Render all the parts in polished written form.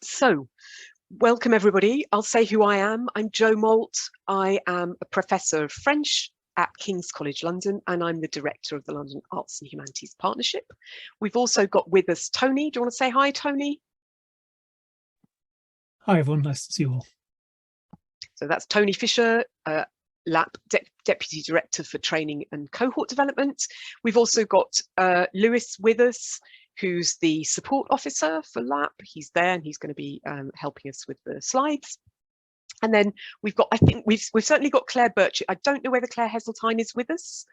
So, welcome everybody. I'll say who I am. I'm Jo Molt. I am a Professor of French at King's College London, and I'm the Director of the London Arts and Humanities Partnership. We've also got with us Tony. Do you want to say hi, Tony? Hi everyone, nice to see you all. So that's Tony Fisher, LAHP Deputy Director for Training and Cohort Development. We've also got Lewis with us, who's the support officer for LAHP. He's there and he's going to be helping us with the slides. And then we've got, I think we've certainly got Claire Birchett. I don't know whether Claire Heseltine is with us.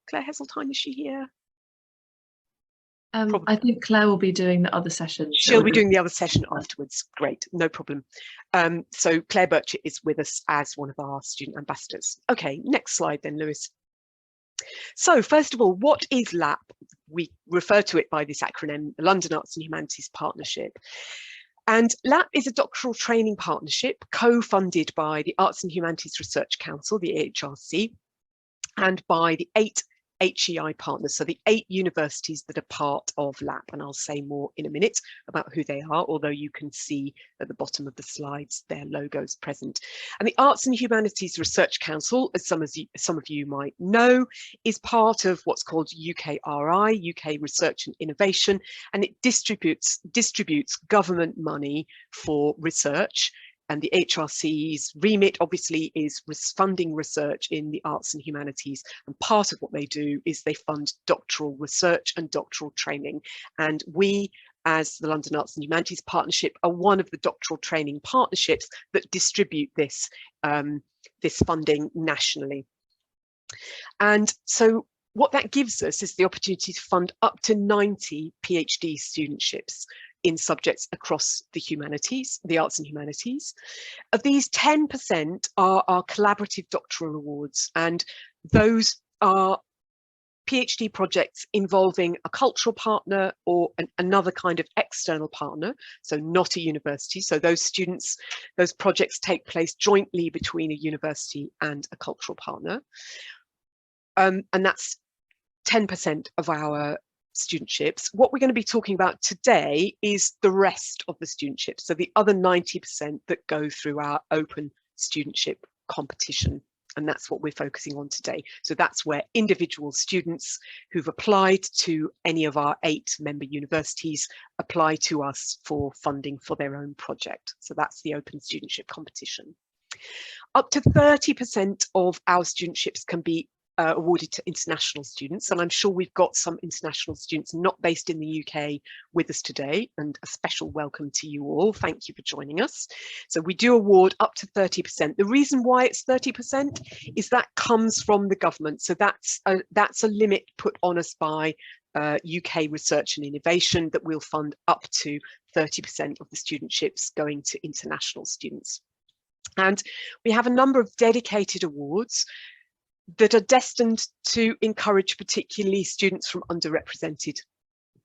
Claire Heseltine, is she here? I think Claire will be doing the other session. She'll be doing the other session afterwards. Great, no problem. So Claire Birchett is with us as one of our student ambassadors. Okay, next slide then, Lewis. So first of all, what is LAHP? We refer to it by this acronym, the London Arts and Humanities Partnership. And LAHP is a doctoral training partnership co-funded by the Arts and Humanities Research Council, the AHRC, and by the 8 HEI partners, so the 8 universities that are part of LAHP, and I'll say more in a minute about who they are, although you can see at the bottom of the slides their logos present. And the Arts and Humanities Research Council, as some of you might know, is part of what's called UKRI, UK Research and Innovation, and it distributes government money for research. And the HRC's remit obviously is funding research in the arts and humanities. And part of what they do is they fund doctoral research and doctoral training. And we, as the London Arts and Humanities Partnership, are one of the doctoral training partnerships that distribute this, this funding nationally. And so what that gives us is the opportunity to fund up to 90 PhD studentships in subjects across the humanities, the arts and humanities. Of these, 10% are our collaborative doctoral awards, and those are PhD projects involving a cultural partner or another kind of external partner, so not a university. So those projects take place jointly between a university and a cultural partner. And that's 10% of our studentships. What we're going to be talking about today is the rest of the studentships, so the other 90% that go through our open studentship competition, and that's what we're focusing on today. So that's where individual students who've applied to any of our 8 member universities apply to us for funding for their own project. So that's the open studentship competition. Up to 30% of our studentships can be awarded to international students, and I'm sure we've got some international students not based in the UK with us today, and a special welcome to you all. Thank you for joining us. So we do award up to 30%. The reason why it's 30% is that comes from the government, so that's a limit put on us by UK Research and Innovation, that we'll fund up to 30% of the studentships going to international students. And we have a number of dedicated awards that are destined to encourage particularly students from underrepresented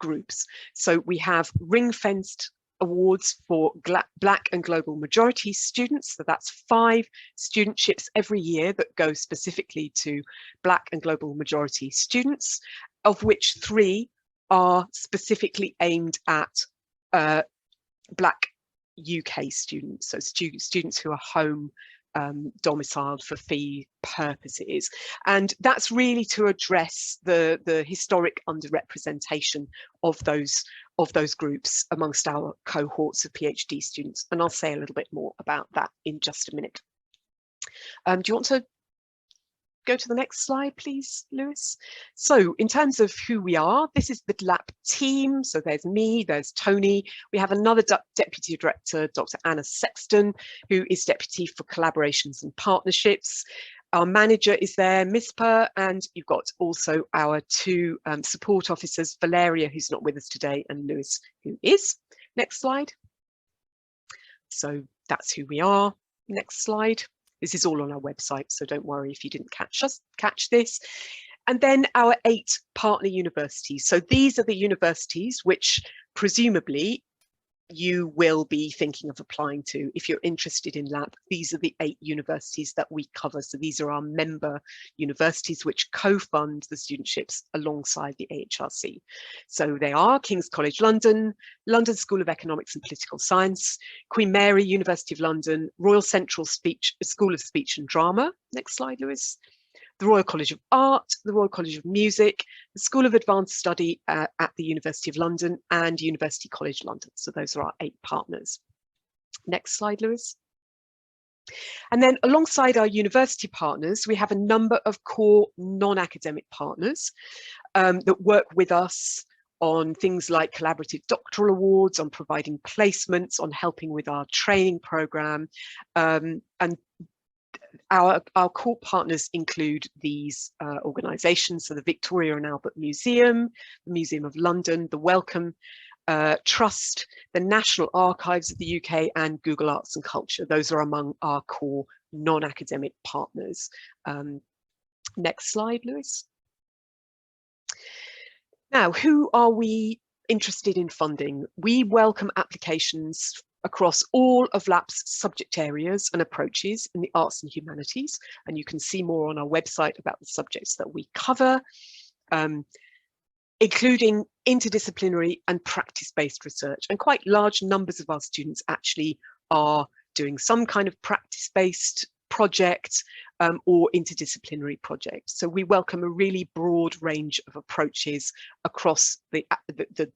groups. So we have ring-fenced awards for Black and Global Majority students. So that's 5 studentships every year that go specifically to Black and Global Majority students, of which 3 are specifically aimed at Black UK students, so students who are home domiciled for fee purposes, and that's really to address the historic underrepresentation of those groups amongst our cohorts of PhD students, and I'll say a little bit more about that in just a minute. Do you want to go to the next slide, please, Lewis? So in terms of who we are, this is the LAHP team. So there's me, there's Tony. We have another Deputy Director, Dr. Anna Sexton, who is Deputy for Collaborations and Partnerships. Our manager is there, Mispa, and you've got also our 2 support officers, Valeria, who's not with us today, and Lewis, who is. Next slide. So that's who we are. Next slide. This is all on our website, so don't worry if you didn't catch this. And then our 8 partner universities. So these are the universities which presumably you will be thinking of applying to if you're interested in LAHP. These are the 8 universities that we cover. So these are our member universities which co-fund the studentships alongside the AHRC. So they are King's College London, London School of Economics and Political Science, Queen Mary, University of London, Royal Central School of Speech and Drama. Next slide, Lewis. The Royal College of Art, the Royal College of Music, the School of Advanced Study at the University of London, and University College London. So those are our 8 partners. Next slide, Lewis. And then alongside our university partners, we have a number of core non-academic partners that work with us on things like collaborative doctoral awards, on providing placements, on helping with our training program, and our core partners include these organisations, so the Victoria and Albert Museum, the Museum of London, the Wellcome Trust, the National Archives of the UK, and Google Arts and Culture. Those are among our core non-academic partners. Next slide, Lewis. Now, who are we interested in funding? We welcome applications across all of LAHP's subject areas and approaches in the arts and humanities, and you can see more on our website about the subjects that we cover, including interdisciplinary and practice-based research. And quite large numbers of our students actually are doing some kind of practice-based project or interdisciplinary project. So we welcome a really broad range of approaches across the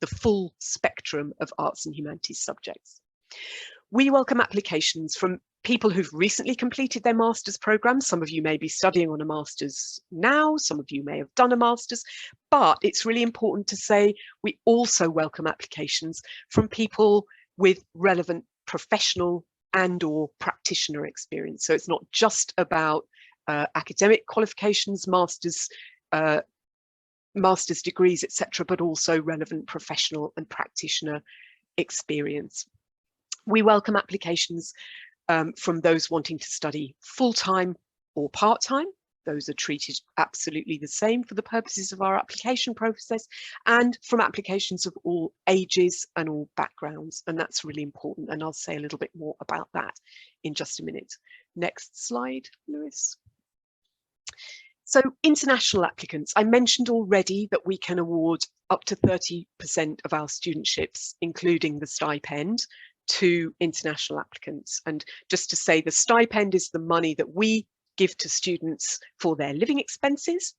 full spectrum of arts and humanities subjects. We welcome applications from people who've recently completed their master's program. Some of you may be studying on a master's now, some of you may have done a master's, but it's really important to say we also welcome applications from people with relevant professional and/or practitioner experience. So it's not just about academic qualifications, master's degrees, etc., but also relevant professional and practitioner experience. We welcome applications from those wanting to study full-time or part-time. Those are treated absolutely the same for the purposes of our application process, and from applications of all ages and all backgrounds. And that's really important. And I'll say a little bit more about that in just a minute. Next slide, Lewis. So international applicants, I mentioned already that we can award up to 30% of our studentships, including the stipend, to international applicants. And just to say, the stipend is the money that we give to students for their living expenses.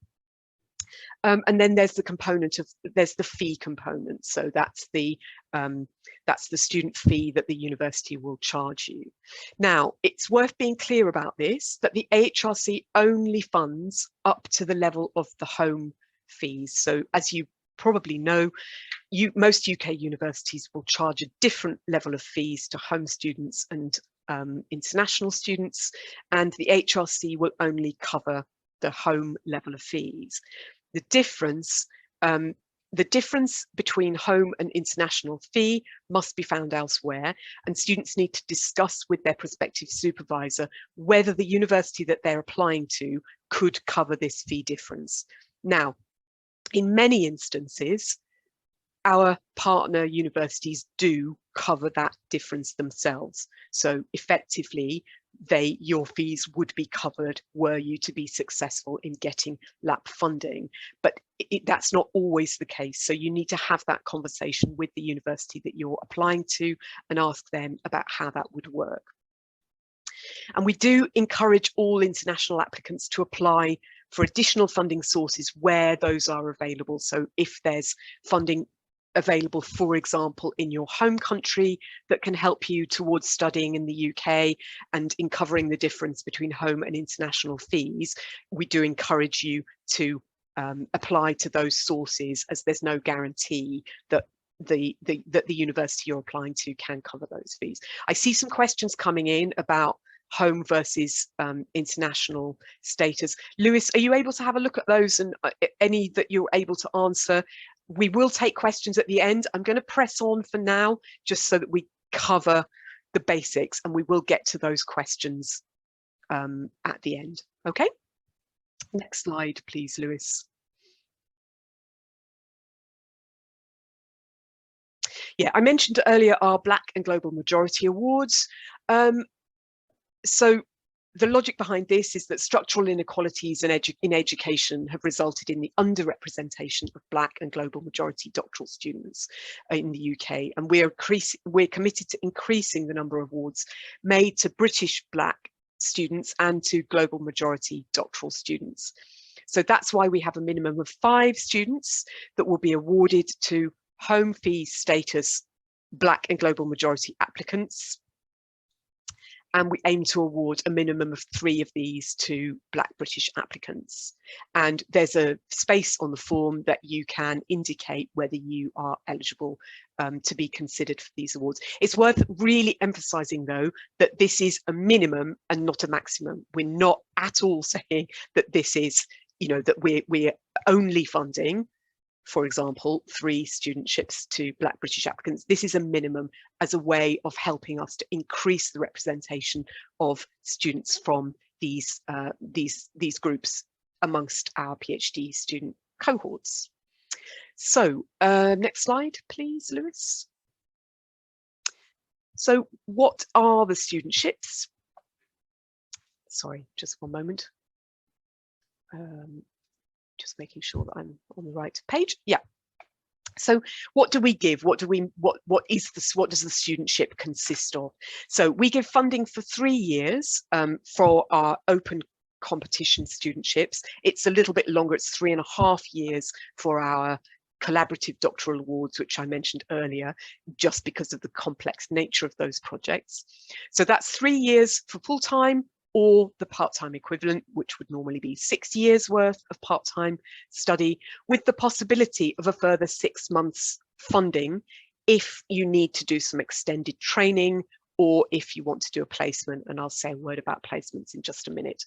And then there's the component of, there's the fee component. So that's the student fee that the university will charge you. Now, it's worth being clear about this, that the AHRC only funds up to the level of the home fees. So as you probably know, most UK universities will charge a different level of fees to home students and international students, and the HRC will only cover the home level of fees. The difference between home and international fee must be found elsewhere, and students need to discuss with their prospective supervisor whether the university that they're applying to could cover this fee difference. Now, in many instances, our partner universities do cover that difference themselves. So effectively, your fees would be covered were you to be successful in getting LAHP funding, but that's not always the case. So you need to have that conversation with the university that you're applying to and ask them about how that would work. And we do encourage all international applicants to apply for additional funding sources where those are available. So if there's funding available, for example, in your home country that can help you towards studying in the UK and in covering the difference between home and international fees, we do encourage you to apply to those sources, as there's no guarantee that the university you're applying to can cover those fees. I see some questions coming in about home versus international status. Lewis, are you able to have a look at those, and any that you're able to answer? We will take questions at the end. I'm going to press on for now, just so that we cover the basics, and we will get to those questions at the end. Okay, next slide, please, Lewis. Yeah, I mentioned earlier our Black and Global Majority Awards. So the logic behind this is that structural inequalities in education have resulted in the underrepresentation of Black and Global Majority doctoral students in the UK, and we're committed to increasing the number of awards made to British Black students and to Global Majority doctoral students. So that's why we have a minimum of 5 students that will be awarded to home fee status Black and Global Majority applicants. And we aim to award a minimum of 3 of these to Black British applicants. And there's a space on the form that you can indicate whether you are eligible to be considered for these awards. It's worth really emphasising, though, that this is a minimum and not a maximum. We're not at all saying that this is, you know, that we're only funding, for example, 3 studentships to Black British applicants. This is a minimum as a way of helping us to increase the representation of students from these groups amongst our PhD student cohorts. So next slide, please, Lewis. So what are the studentships? Sorry, just one moment. Just making sure that I'm on the right page. Yeah. So what do we give? What does the studentship consist of? So we give funding for 3 years for our open competition studentships. It's a little bit longer. It's 3.5 years for our collaborative doctoral awards, which I mentioned earlier, just because of the complex nature of those projects. So that's 3 years for full-time, or the part-time equivalent, which would normally be 6 years worth of part-time study, with the possibility of a further 6 months funding if you need to do some extended training, or if you want to do a placement, and I'll say a word about placements in just a minute.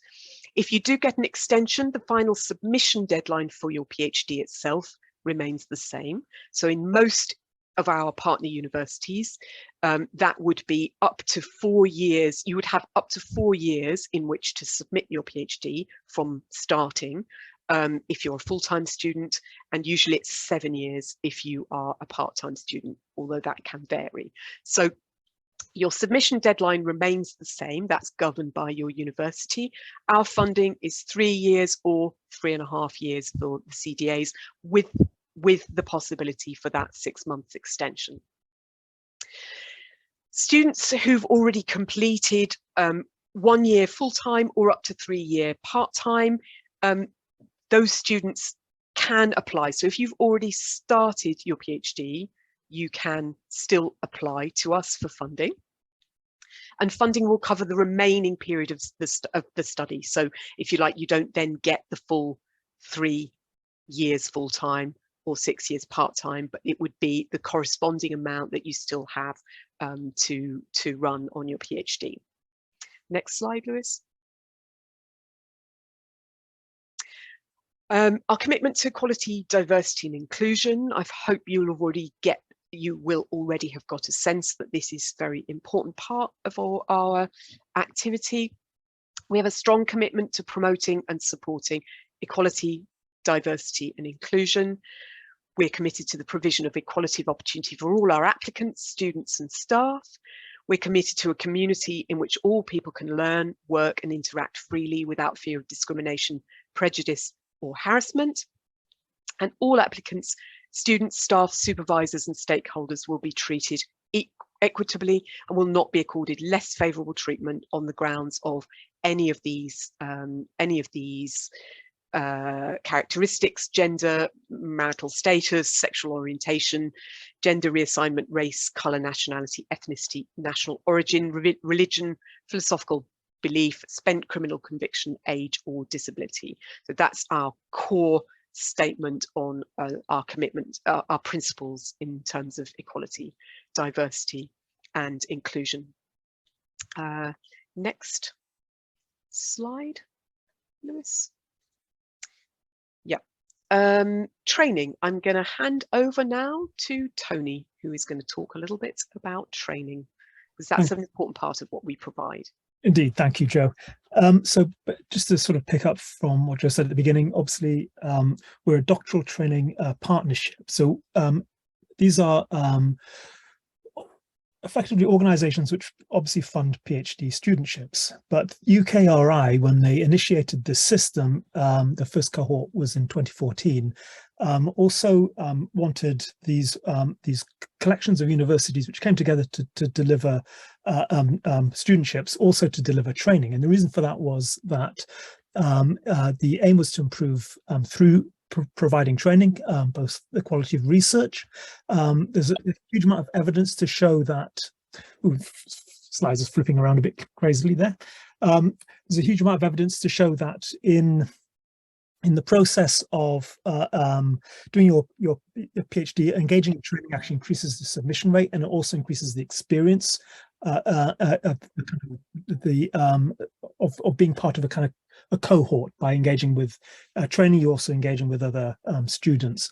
If you do get an extension, the final submission deadline for your PhD itself remains the same. So in most of our partner universities, that would be up to 4 years. You would have up to 4 years in which to submit your PhD from starting if you're a full-time student, and usually it's 7 years if you are a part-time student, although that can vary. So your submission deadline remains the same. That's governed by your university. Our funding is 3 years or 3.5 years for the CDAs, with the possibility for that 6 months extension. Students who've already completed 1 year full-time or up to 3 year part-time, those students can apply. So if you've already started your PhD, you can still apply to us for funding. And funding will cover the remaining period of the study. So if you like, you don't then get the full 3 years full-time or 6 years part-time, but it would be the corresponding amount that you still have to run on your PhD. Next slide, Lewis. Our commitment to equality, diversity and inclusion. I hope you will already have got a sense that this is a very important part of our activity. We have a strong commitment to promoting and supporting equality, diversity and inclusion. We're committed to the provision of equality of opportunity for all our applicants, students and staff. We're committed to a community in which all people can learn, work and interact freely without fear of discrimination, prejudice or harassment. And all applicants, students, staff, supervisors and stakeholders will be treated equitably and will not be accorded less favourable treatment on the grounds of any of these characteristics: gender, marital status, sexual orientation, gender reassignment, race, colour, nationality, ethnicity, national origin, religion, philosophical belief, spent criminal conviction, age or disability. So that's our core statement on our commitment, our principles in terms of equality, diversity and inclusion. Next slide, Lewis. Yeah, training. I'm going to hand over now to Tony, who is going to talk a little bit about training, because that's an important part of what we provide. Indeed, thank you, Jo. So just to sort of pick up from what Jo said at the beginning, obviously we're a doctoral training partnership. So these are effectively organizations which obviously fund PhD studentships, but UKRI, when they initiated this system, the first cohort was in 2014, also wanted these collections of universities which came together to deliver studentships, also to deliver training. And the reason for that was that the aim was to improve through providing training, both the quality of research. There's a huge amount of evidence to show that, slides are flipping around a bit crazily there. There's a huge amount of evidence to show that in the process of doing your PhD, engaging in training actually increases the submission rate, and it also increases the experience of being part of a kind of a cohort. By engaging with training, you're also engaging with other students.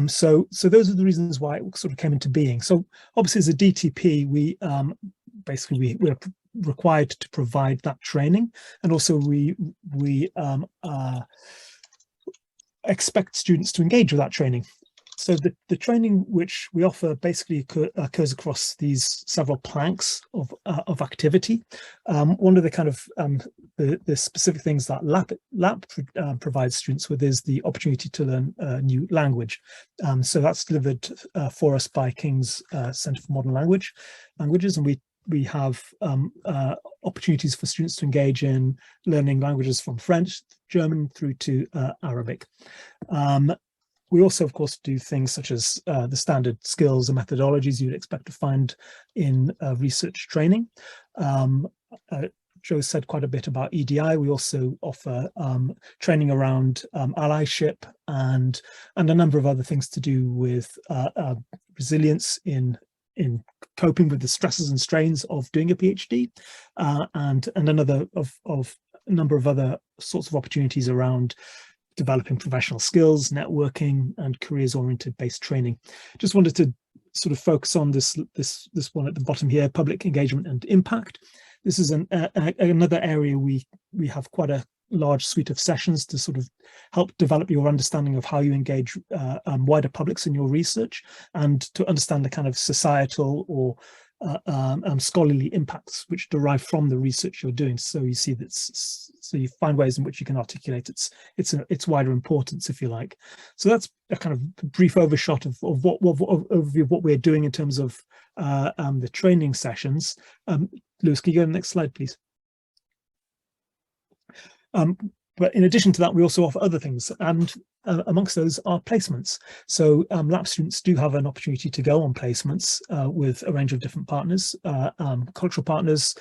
So those are the reasons why it sort of came into being. So obviously, as a DTP, we're required to provide that training, and also we expect students to engage with that training. So the training which we offer basically occurs across these several planks of activity. One of the kind of the specific things that LAHP provides students with is the opportunity to learn a new language. So that's delivered for us by King's Centre for Modern Languages, and we have opportunities for students to engage in learning languages from French, German through to Arabic. We also, of course, do things such as the standard skills and methodologies you'd expect to find in research training. Joe said quite a bit about EDI. We also offer training around allyship and a number of other things to do with resilience in coping with the stresses and strains of doing a PhD, and another of a number of other sorts of opportunities around developing professional skills, networking, and careers-oriented based training. Just wanted to sort of focus on this one at the bottom here, public engagement and impact. This is another area we have quite a large suite of sessions to sort of help develop your understanding of how you engage wider publics in your research, and to understand the kind of societal or scholarly impacts which derive from the research you're doing. So you see that, so you find ways in which you can articulate its wider importance, if you like. So that's a kind of brief overshot of what we're doing in terms of the training sessions. Lewis, can you go to the next slide, please? But in addition to that, we also offer other things, and amongst those are placements. So LAHP students do have an opportunity to go on placements with a range of different partners, cultural partners,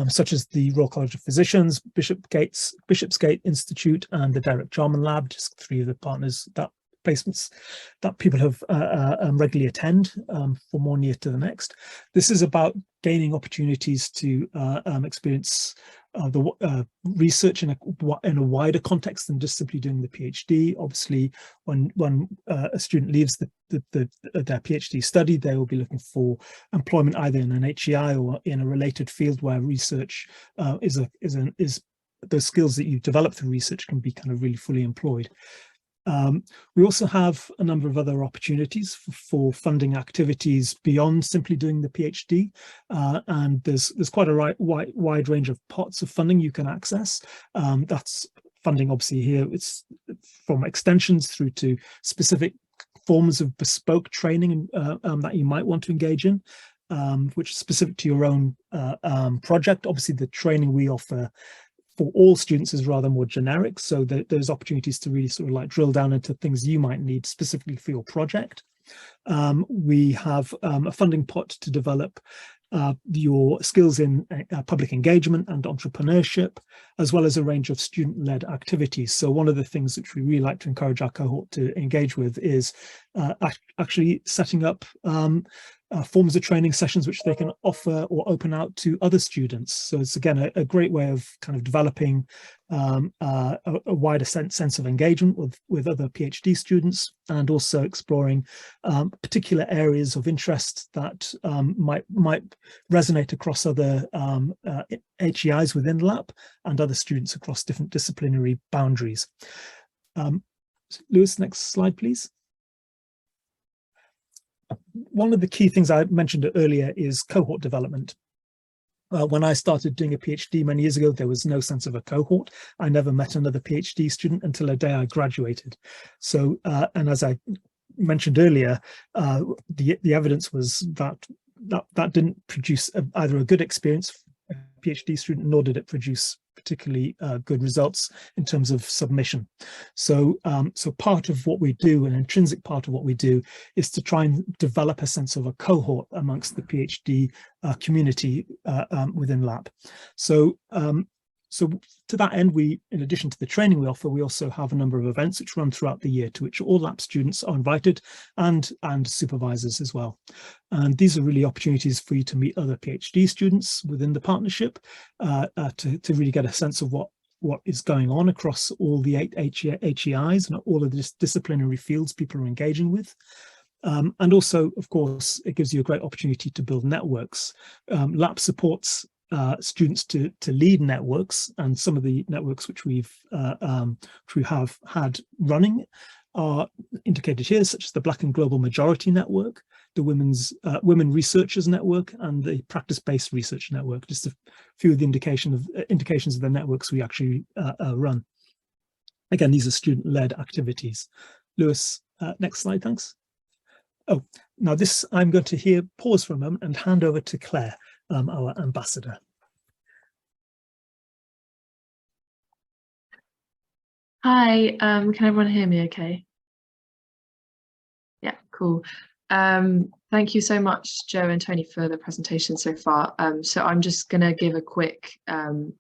such as the Royal College of Physicians, Bishopsgate Institute, and the Derek Jarman Lab, just three of the partners that placements that people have regularly attend from one year to the next. This is about gaining opportunities to experience the research in a wider context than just simply doing the PhD. Obviously, when a student leaves their PhD study, they will be looking for employment either in an HEI or in a related field where research is those skills that you develop through research can be kind of really fully employed. We also have a number of other opportunities for funding activities beyond simply doing the PhD, and there's quite a wide range of pots of funding you can access. That's funding, obviously, here it's from extensions through to specific forms of bespoke training that you might want to engage in, which is specific to your own project. Obviously, the training we offer for all students is rather more generic, so there's opportunities to really sort of like drill down into things you might need specifically for your project. We have a funding pot to develop your skills in public engagement and entrepreneurship, as well as a range of student-led activities. So one of the things which we really like to encourage our cohort to engage with is actually setting up forms of training sessions which they can offer or open out to other students. So it's, again, a great way of kind of developing a wider sense of engagement with other PhD students, and also exploring particular areas of interest that might resonate across other HEIs within LAHP and other students across different disciplinary boundaries. Lewis, next slide, please. one of the key things I mentioned earlier is cohort development. When I started doing a PhD many years ago, there was no sense of a cohort. I never met another PhD student until the day I graduated. So, and as I mentioned earlier, the evidence was that didn't produce either a good experience for a PhD student, nor did it produce particularly good results in terms of submission. So, so part of what we do, an intrinsic part of what we do, is to try and develop a sense of a cohort amongst the PhD community within LAHP. So, so to that end, we, in addition to the training we offer, we also have a number of events which run throughout the year, to which all LAHP students are invited, and supervisors as well. And these are really opportunities for you to meet other PhD students within the partnership, to really get a sense of what is going on across all the 8 HEIs and all of the disciplinary fields people are engaging with. And also, of course, it gives you a great opportunity to build networks. LAHP supports students to lead networks, and some of the networks which we have had running are indicated here, such as the Black and Global Majority Network, the Women Researchers Network, and the Practice-Based Research Network. Just a few of the indications of the networks we actually run. Again, these are student-led activities. Lewis, next slide, thanks. Oh, now this I'm going to pause for a moment and hand over to Claire, our ambassador. Hi, can everyone hear me okay? Yeah, cool. Thank you so much, Joe and Tony, for the presentation so far. So I'm just going to give a quick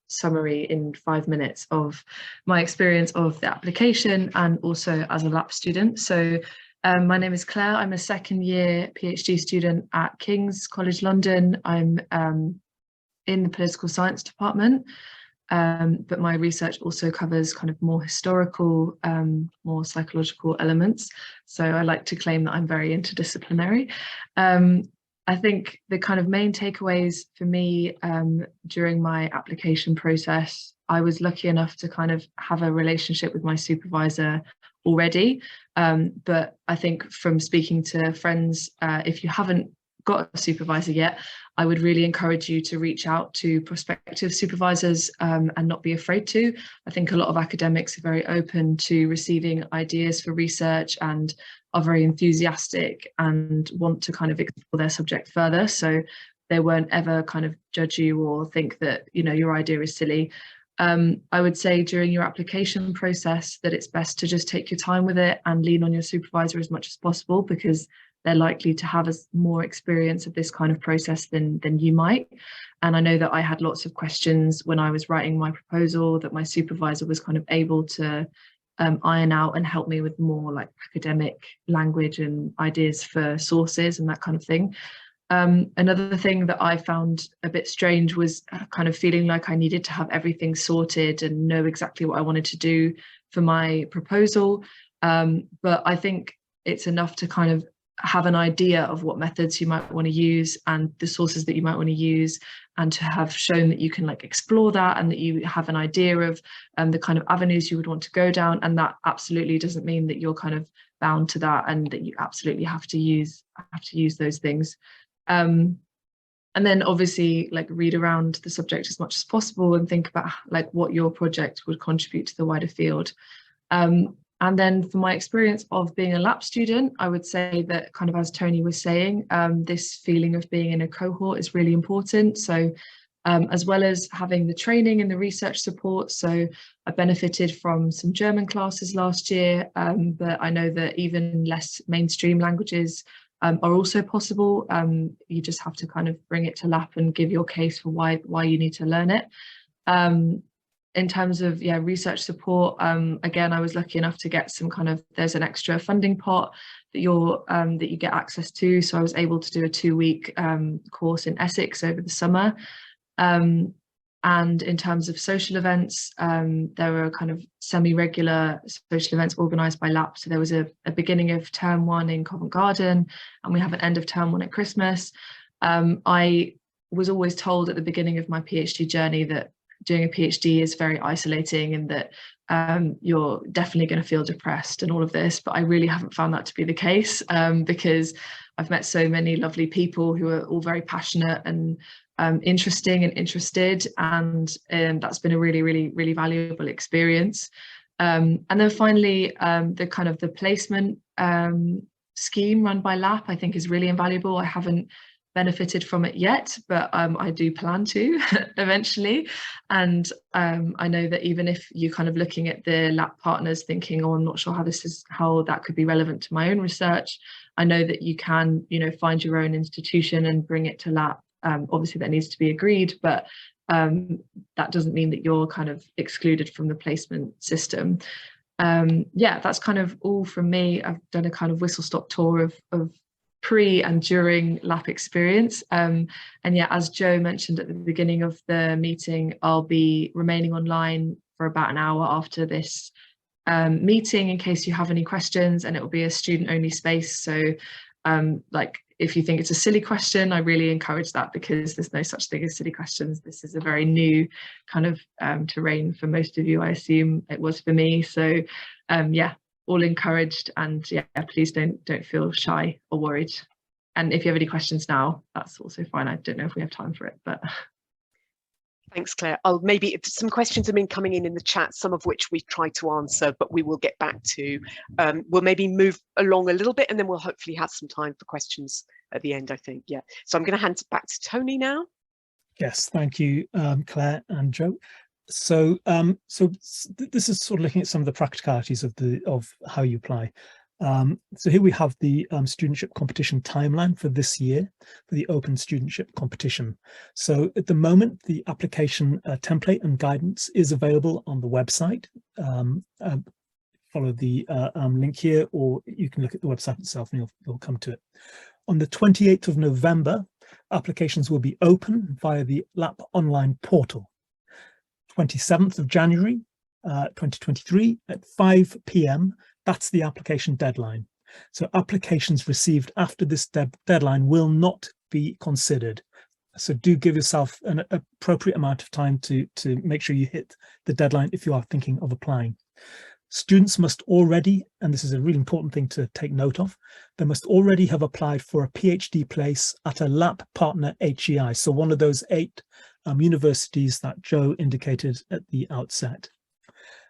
summary in 5 minutes of my experience of the application and also as a LAHP student. So my name is Claire. I'm a second-year PhD student at King's College London. I'm in the political science department, but my research also covers kind of more historical, more psychological elements. So I like to claim that I'm very interdisciplinary. I think the kind of main takeaways for me during my application process, I was lucky enough to kind of have a relationship with my supervisor already. But I think from speaking to friends, if you haven't got a supervisor yet, I would really encourage you to reach out to prospective supervisors and not be afraid to. I think a lot of academics are very open to receiving ideas for research and are very enthusiastic and want to kind of explore their subject further. So they won't ever kind of judge you or think that, you know, your idea is silly. I would say during your application process that it's best to just take your time with it and lean on your supervisor as much as possible, because they're likely to have more experience of this kind of process than you might. And I know that I had lots of questions when I was writing my proposal that my supervisor was kind of able to iron out and help me with more like academic language and ideas for sources and that kind of thing. Another thing that I found a bit strange was kind of feeling like I needed to have everything sorted and know exactly what I wanted to do for my proposal. But I think it's enough to kind of have an idea of what methods you might want to use and the sources that you might want to use, and to have shown that you can like explore that and that you have an idea of the kind of avenues you would want to go down. And that absolutely doesn't mean that you're kind of bound to that and that you absolutely have to use those things. And then obviously like read around the subject as much as possible and think about like what your project would contribute to the wider field. And then for my experience of being a LAHP student, I would say that kind of as Tony was saying, this feeling of being in a cohort is really important. So as well as having the training and the research support. So I benefited from some German classes last year, but I know that even less mainstream languages are also possible. You just have to kind of bring it to LAHP and give your case for why you need to learn it. In terms of research support, again, I was lucky enough to get some kind of, there's an extra funding pot that you get access to. So I was able to do a 2-week course in Essex over the summer. And in terms of social events, there were kind of semi-regular social events organised by LAHP. So there was a beginning of term 1 in Covent Garden, and we have an end of term 1 at Christmas. I was always told at the beginning of my PhD journey that doing a PhD is very isolating and that you're definitely going to feel depressed and all of this, but I really haven't found that to be the case, because I've met so many lovely people who are all very passionate and interesting and interested, and that's been a really, really, really valuable experience. And then finally, the placement scheme run by LAHP, I think, is really invaluable. I haven't benefited from it yet, but I do plan to eventually. And I know that even if you're kind of looking at the LAHP partners thinking, oh, I'm not sure how that could be relevant to my own research, I know that you can, find your own institution and bring it to LAHP. Obviously that needs to be agreed, but that doesn't mean that you're kind of excluded from the placement system. Yeah, that's kind of all from me. I've done a kind of whistle-stop tour of pre and during LAHP experience. And yeah, as Joe mentioned at the beginning of the meeting, I'll be remaining online for about an hour after this meeting in case you have any questions, and it will be a student-only space. So if you think it's a silly question, I really encourage that, because there's no such thing as silly questions. This is a very new kind of terrain for most of you. I assume it was for me. So yeah, all encouraged, and yeah, please don't feel shy or worried. And if you have any questions now, that's also fine. I don't know if we have time for it, but. Thanks, Claire. Some questions have been coming in the chat, some of which we try to answer, but we will get back to. We'll maybe move along a little bit, and then we'll hopefully have some time for questions at the end, I think. Yeah. So I'm going to hand it back to Tony now. Yes, thank you, Claire and Joe. So, this is sort of looking at some of the practicalities of how you apply. So here we have the Studentship competition timeline for this year for the Open Studentship competition. So at the moment, the application template and guidance is available on the website. Follow the link here, or you can look at the website itself and you'll come to it. On the 28th of November, applications will be open via the LAHP online portal. 27th of January 2023 at 5 p.m. That's the application deadline. So applications received after this deadline will not be considered. So do give yourself an appropriate amount of time to make sure you hit the deadline if you are thinking of applying. Students must already, and this is a really important thing to take note of, they must already have applied for a PhD place at a LAHP partner HEI. So one of those 8 universities that Joe indicated at the outset.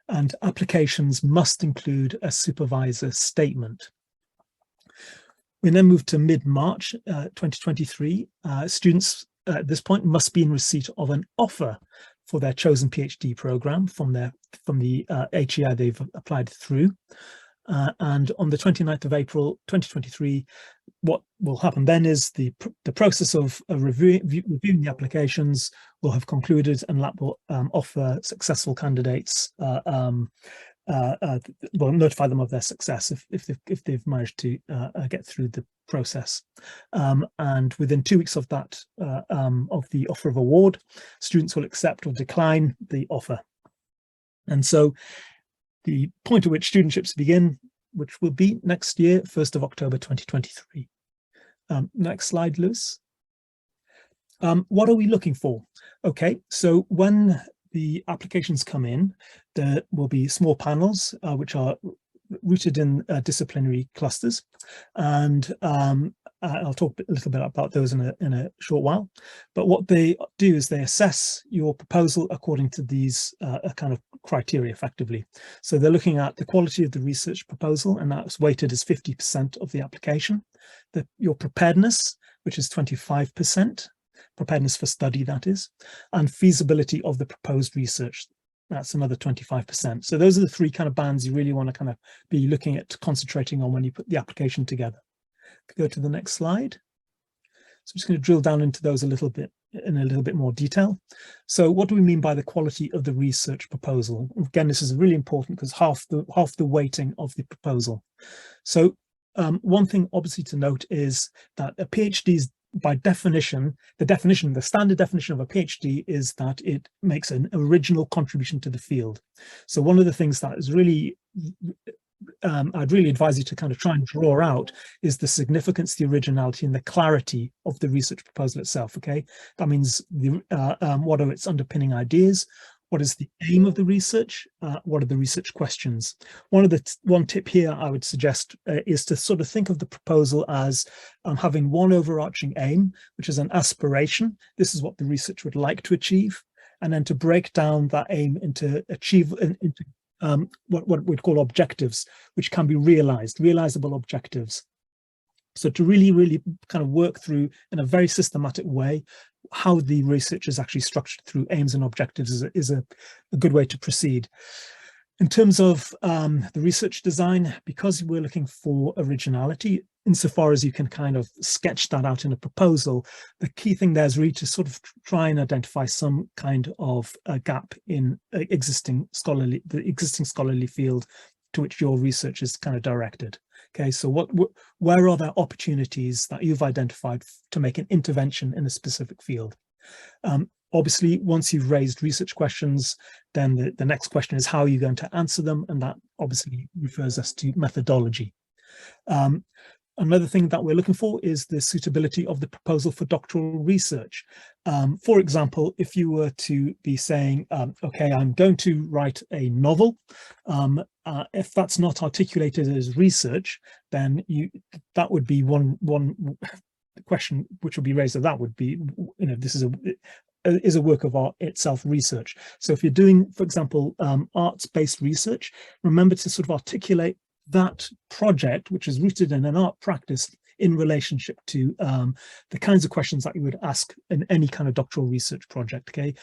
And applications must include a supervisor statement. We then move to mid-March 2023. Students at this point must be in receipt of an offer for their chosen PhD program from the HEI they've applied through. And on the 29th of April 2023, what will happen then is the process of reviewing the applications will have concluded, and LAHP will offer successful candidates, will notify them of their success if they've managed to get through the process. And within 2 weeks of that, of the offer of award, students will accept or decline the offer. And so the point at which studentships begin, which will be next year, 1st of October 2023. Next slide, Lewis. What are we looking for? Okay, so when the applications come in, there will be small panels which are rooted in disciplinary clusters, and I'll talk a little bit about those in a short while. But what they do is they assess your proposal according to these kind of criteria, effectively. So they're looking at the quality of the research proposal, and that's weighted as 50% of the application. Your preparedness, which is 25%, preparedness for study, that is, and feasibility of the proposed research. That's another 25%. So those are the 3 kind of bands you really want to kind of be looking at, concentrating on when you put the application together. Go to the next slide. So I'm just going to drill down into those in a little bit more detail. So what do we mean by the quality of the research proposal? Again, this is really important because half the weighting of the proposal. So one thing obviously to note is that a PhD is, by definition, the standard definition of a PhD is that it makes an original contribution to the field. So one of the things that is really I'd really advise you to kind of try and draw out is the significance, the originality, and the clarity of the research proposal itself. Okay, that means what are its underpinning ideas, What is the aim of the research? What are the research questions? One tip here I would suggest is to sort of think of the proposal as having one overarching aim, which is an aspiration. This is what the research would like to achieve, and then to break down that aim into what we'd call objectives, which can be realizable objectives. So to really kind of work through in a very systematic way how the research is actually structured through aims and objectives is a good way to proceed. In terms of the research design, because we're looking for originality, insofar as you can kind of sketch that out in a proposal, the key thing there is really to sort of try and identify some kind of a gap in the existing scholarly field to which your research is kind of directed. Okay, so where are there opportunities that you've identified to make an intervention in a specific field? Obviously, once you've raised research questions, then the next question is how are you going to answer them? And that obviously refers us to methodology. Another thing that we're looking for is the suitability of the proposal for doctoral research. For example, if you were to be saying, okay, I'm going to write a novel, if that's not articulated as research, then that would be one question which would be raised. That would be, this is a work of art itself research. So if you're doing, for example, arts-based research, remember to sort of articulate that project, which is rooted in an art practice, in relationship to the kinds of questions that you would ask in any kind of doctoral research project. Okay,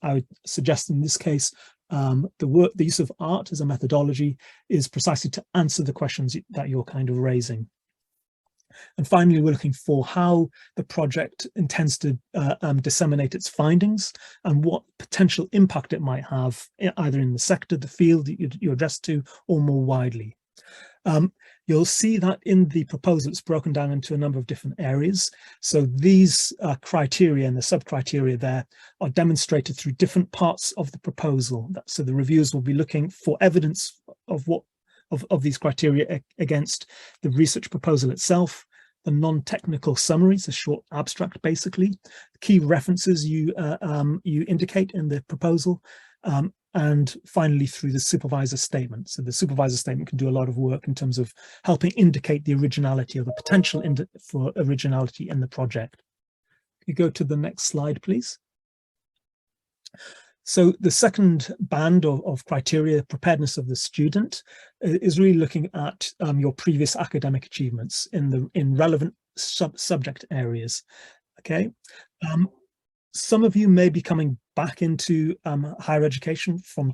I would suggest in this case the use of art as a methodology is precisely to answer the questions that you're kind of raising. And finally, we're looking for how the project intends to disseminate its findings and what potential impact it might have either in the sector, the field that you address to, or more widely. You'll see that in the proposal it's broken down into a number of different areas. So these criteria and the sub-criteria there are demonstrated through different parts of the proposal. So the reviewers will be looking for evidence of these criteria against the research proposal itself, the non-technical summaries, a short abstract basically, the key references you indicate in the proposal, and finally through the supervisor statement. So the supervisor statement can do a lot of work in terms of helping indicate the originality or the potential for originality in the project. You go to the next slide, please. So the second band of criteria, preparedness of the student, is really looking at your previous academic achievements in relevant subject areas. Okay. Some of you may be coming back into higher education from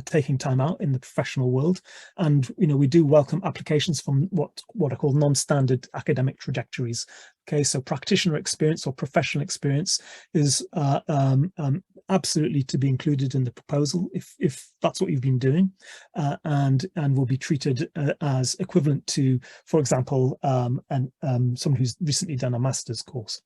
taking time out in the professional world, and we do welcome applications from what are called non-standard academic trajectories. Okay, so practitioner experience or professional experience is absolutely to be included in the proposal if that's what you've been doing, and will be treated as equivalent to, for example, someone who's recently done a master's course.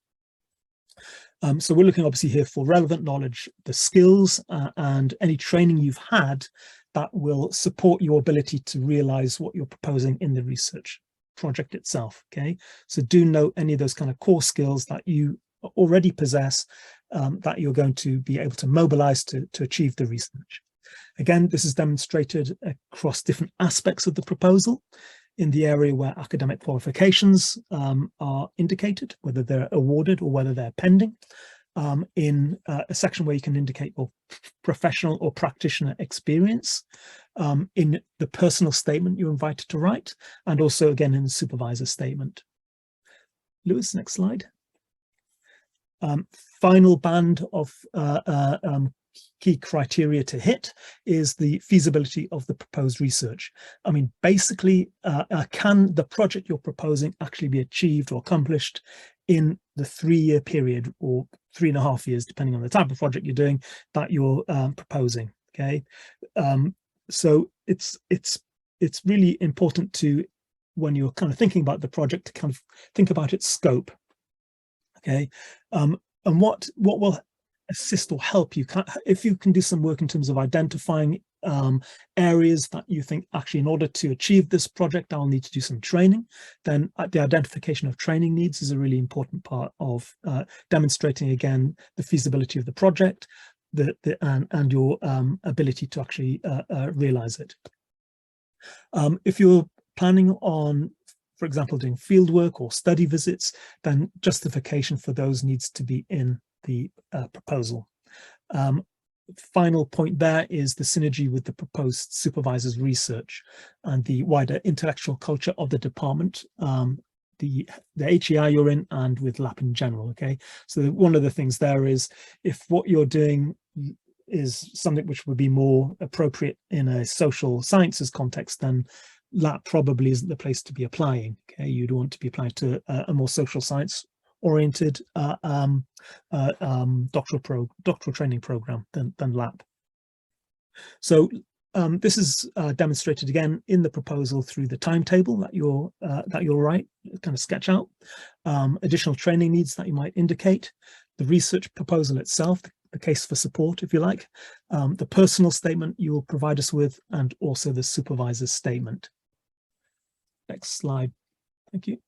So we're looking obviously here for relevant knowledge, the skills and any training you've had that will support your ability to realize what you're proposing in the research project itself. Okay, so do note any of those kind of core skills that you already possess that you're going to be able to mobilize to achieve the research. Again, this is demonstrated across different aspects of the proposal. In the area where academic qualifications are indicated, whether they're awarded or whether they're pending, in a section where you can indicate your professional or practitioner experience, in the personal statement you're invited to write, and also again in the supervisor statement. Lewis, next slide. Final band of key criteria to hit is the feasibility of the proposed research. I mean, basically, can the project you're proposing actually be achieved or accomplished in the 3-year period, or 3.5 years, depending on the type of project you're doing, that you're proposing? Okay, so it's really important to, when you're kind of thinking about the project, to kind of think about its scope. Okay, and what will assist or help you, if you can do some work in terms of identifying areas that you think actually in order to achieve this project I'll need to do some training, then the identification of training needs is a really important part of demonstrating again the feasibility of the project. and your ability to actually realize it. If you're planning on, for example, doing fieldwork or study visits, then justification for those needs to be in the proposal. Final point there is the synergy with the proposed supervisor's research and the wider intellectual culture of the department, the HEI you're in, and with LAHP in general. Okay, so one of the things there is, if what you're doing is something which would be more appropriate in a social sciences context, then LAHP probably isn't the place to be applying. Okay, you'd want to be applying to a more social science oriented doctoral training program than LAHP. So this is demonstrated again in the proposal through the timetable that you'll write, kind of sketch out, additional training needs that you might indicate, the research proposal itself, the case for support, if you like, the personal statement you will provide us with, and also the supervisor's statement. Next slide, thank you.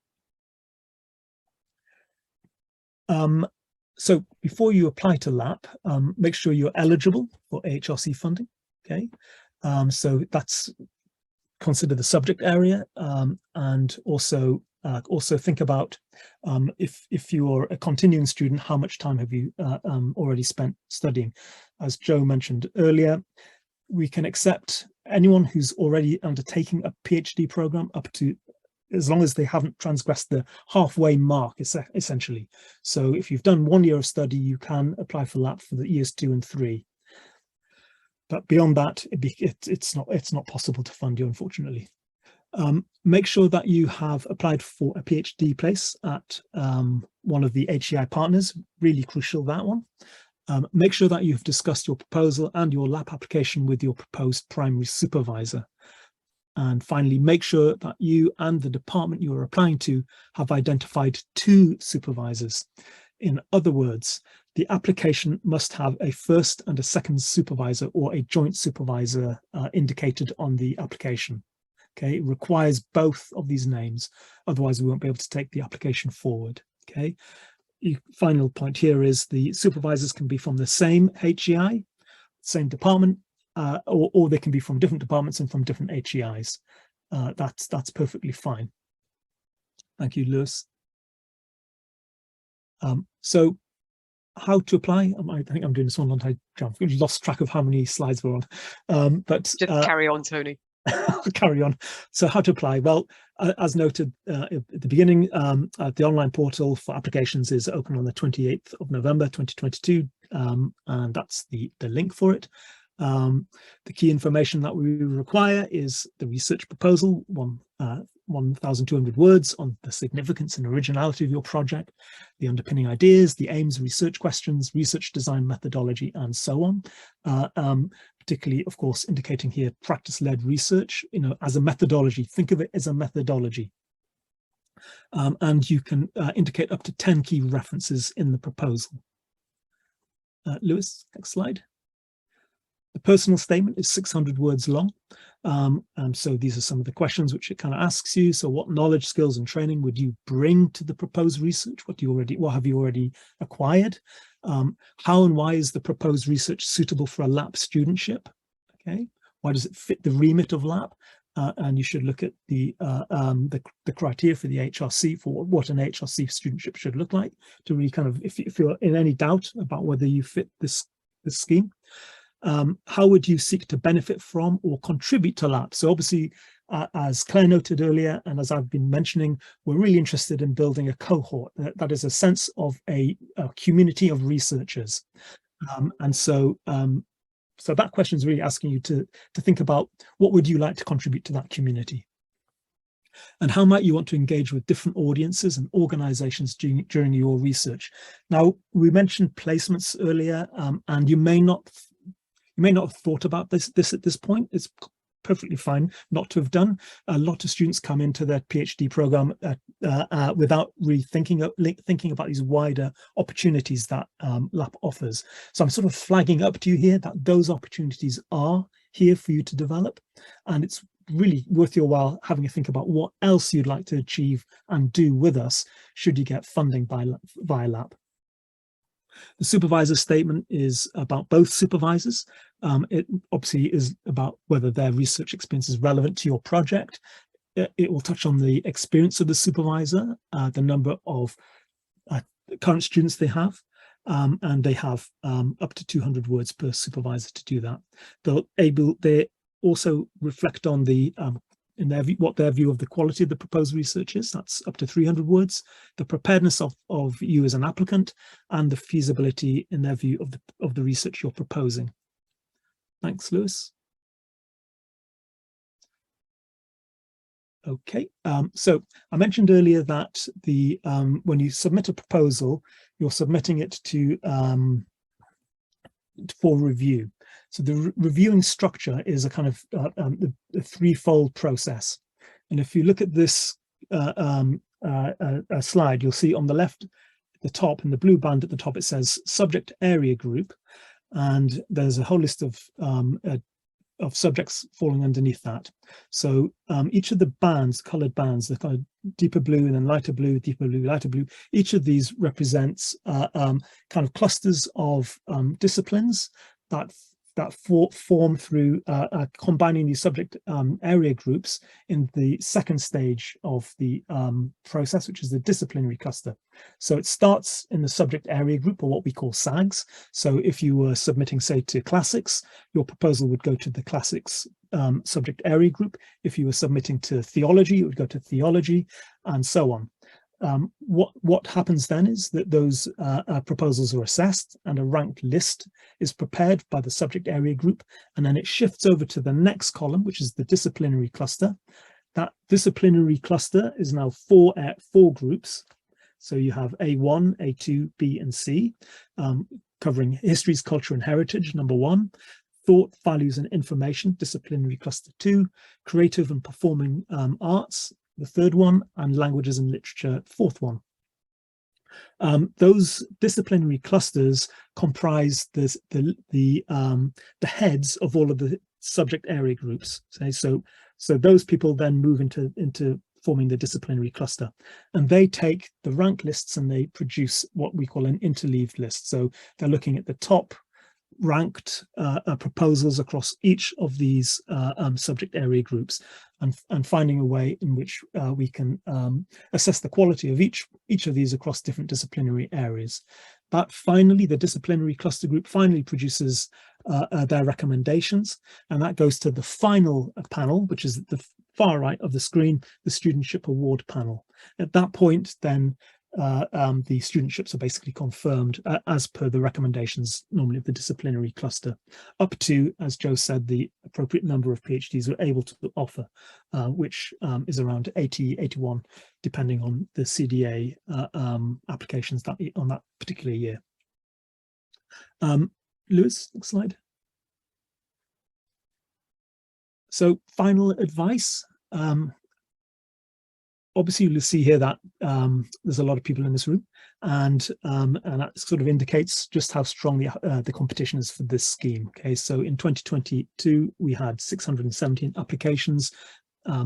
So before you apply to LAHP, make sure you're eligible for HRC funding. Okay, so that's consider the subject area, and also think about if you're a continuing student, how much time have you already spent studying? As Joe mentioned earlier, we can accept anyone who's already undertaking a PhD program up to, as long as they haven't transgressed the halfway mark, essentially. So if you've done 1 year of study, you can apply for LAHP for the years 2 and 3. But beyond that, it's not possible to fund you, unfortunately. Make sure that you have applied for a PhD place at one of the HEI partners, really crucial, that one. Make sure that you've discussed your proposal and your LAHP application with your proposed primary supervisor. And finally, make sure that you and the department you are applying to have identified 2 supervisors. In other words, the application must have a first and a second supervisor or a joint supervisor indicated on the application. Okay, it requires both of these names, otherwise we won't be able to take the application forward. Okay, final point here is the supervisors can be from the same HEI, same department, or they can be from different departments and from different HEIs. That's perfectly fine. Thank you, Lewis. So how to apply? I think I'm doing this one on time. I've lost track of how many slides we're on. But just carry on, Tony. Carry on. So how to apply? Well, as noted at the beginning, the online portal for applications is open on the 28th of November 2022, and that's the link for it. The key information that we require is the research proposal, 1,200 words on the significance and originality of your project, the underpinning ideas, the aims, research questions, research design methodology, and so on. Particularly, of course, indicating here practice-led research, as a methodology. Think of it as a methodology. And you can indicate up to 10 key references in the proposal. Lewis, next slide. The personal statement is 600 words long. So these are some of the questions which it kind of asks you. So what knowledge, skills, and training would you bring to the proposed research? What have you already acquired? How and why is the proposed research suitable for a LAHP studentship? Okay, why does it fit the remit of LAHP? And you should look at the criteria for the HRC, for what an HRC studentship should look like, to really kind of, if you're in any doubt about whether you fit this scheme. How would you seek to benefit from or contribute to LAHP? So obviously, as Claire noted earlier, and as I've been mentioning, we're really interested in building a cohort. That is a sense of a community of researchers. So that question is really asking you to think about what would you like to contribute to that community? And how might you want to engage with different audiences and organizations during your research? Now, we mentioned placements earlier, and you may not have thought about this at this point. It's perfectly fine not to have done. A lot of students come into their PhD program without really thinking about these wider opportunities that LAHP offers. So I'm sort of flagging up to you here that those opportunities are here for you to develop, and it's really worth your while having a think about what else you'd like to achieve and do with us should you get funding via LAHP. The supervisor statement is about both supervisors. It obviously is about whether their research experience is relevant to your project. It will touch on the experience of the supervisor, the number of current students they have, and they have up to 200 words per supervisor to do that. They also reflect on the in their view, what their view of the quality of the proposed research is. That's up to 300 words. The preparedness of you as an applicant, and the feasibility in their view of the research you're proposing. Thanks, Lewis. Okay, so I mentioned earlier that the when you submit a proposal, you're submitting it to for review. So the reviewing structure is a kind of a threefold process. And if you look at this slide, you'll see on the left, at the top, in the blue band at the top, it says subject area group, and there's a whole list of subjects falling underneath that. So each of the bands, colored bands, the kind of deeper blue and then lighter blue, deeper blue, lighter blue, each of these represents kind of clusters of disciplines that form through combining these subject area groups in the second stage of the process, which is the disciplinary cluster. So it starts in the subject area group, or what we call SAGs. So if you were submitting, say, to classics, your proposal would go to the classics subject area group. If you were submitting to theology, it would go to theology, and so on. What happens then is that those proposals are assessed, and a ranked list is prepared by the subject area group, and then it shifts over to the next column, which is the disciplinary cluster. That disciplinary cluster is now four groups. So you have A1, A2, B, and C, covering histories, culture, and heritage, number 1. Thought, values, and information, disciplinary cluster 2. Creative and performing arts, the 3rd one, and languages and literature, 4th one. Those disciplinary clusters comprise the heads of all of the subject area groups. So those people then move into forming the disciplinary cluster, and they take the rank lists and they produce what we call an interleaved list. So they're looking at the top ranked proposals across each of these subject area groups, and finding a way in which we can assess the quality of each of these across different disciplinary areas. But finally, the disciplinary cluster group finally produces their recommendations, and that goes to the final panel, which is at the far right of the screen, the Studentship Award panel. At that point, then the studentships are basically confirmed as per the recommendations normally of the disciplinary cluster, up to, as Joe said, the appropriate number of PhDs we're able to offer, which is around 80, 81, depending on the CDA applications on that particular year. Lewis, next slide. So final advice. Obviously, you'll see here that there's a lot of people in this room, and that sort of indicates just how strong the competition is for this scheme. Okay, so in 2022, we had 617 applications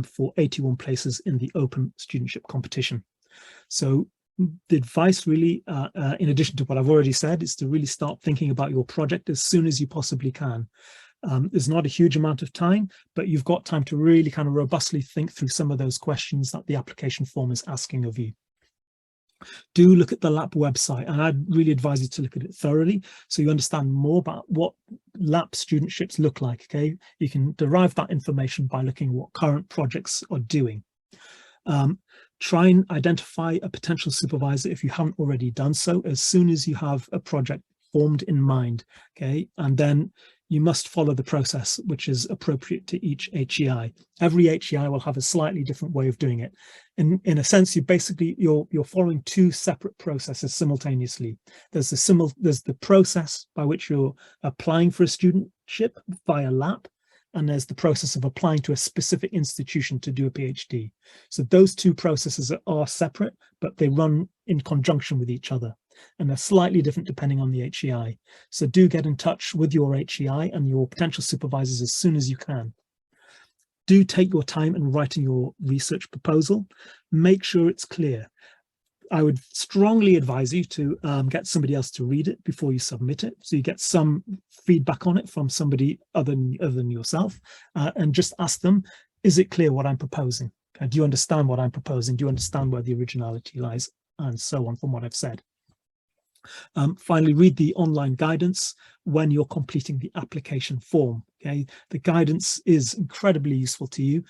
for 81 places in the Open Studentship competition. So the advice really, in addition to what I've already said, is to really start thinking about your project as soon as you possibly can. There's not a huge amount of time, but you've got time to really kind of robustly think through some of those questions that the application form is asking of you. Do look at the LAHP website, and I'd really advise you to look at it thoroughly so you understand more about what LAHP studentships look like. Okay, you can derive that information by looking at what current projects are doing. Try and identify a potential supervisor if you haven't already done so as soon as you have a project formed in mind. Okay, and then you must follow the process which is appropriate to each HEI. Every HEI will have a slightly different way of doing it. In a sense, you're following two separate processes simultaneously. There's the process by which you're applying for a studentship via LAHP, and there's the process of applying to a specific institution to do a PhD. So those two processes are separate, but they run in conjunction with each other, and they're slightly different depending on the HEI. So do get in touch with your HEI and your potential supervisors as soon as you can. Do take your time in writing your research proposal. Make sure it's clear. I would strongly advise you to get somebody else to read it before you submit it, so you get some feedback on it from somebody other than yourself, and just ask them, is it clear what I'm proposing? Do you understand what I'm proposing? Do you understand where the originality lies? And so on from what I've said. Finally, read the online guidance when you're completing the application form. Okay, the guidance is incredibly useful to you.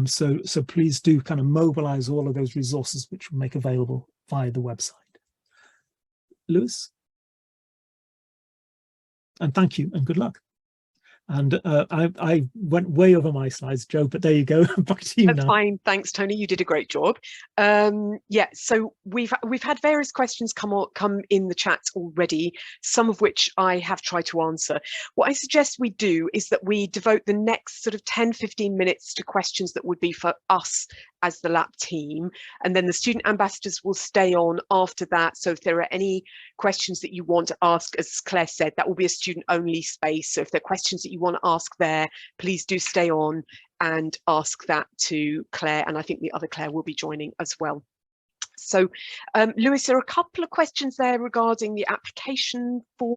So please do kind of mobilize all of those resources which we'll make available via the website. Lewis? And thank you and good luck. And I went way over my slides, Joe, but there you go. Back to you now. That's fine. Thanks, Tony. You did a great job. Yeah, so we've had various questions come in the chat already, some of which I have tried to answer. What I suggest we do is that we devote the next sort of 10-15 minutes to questions that would be for us as the LAHP team, and then the student ambassadors will stay on after that. So if there are any questions that you want to ask, as Claire said, that will be a student only space. So if there are questions that you want to ask there, please do stay on and ask that to Claire, and I think the other Claire will be joining as well. So Lewis, there are a couple of questions there regarding the application form.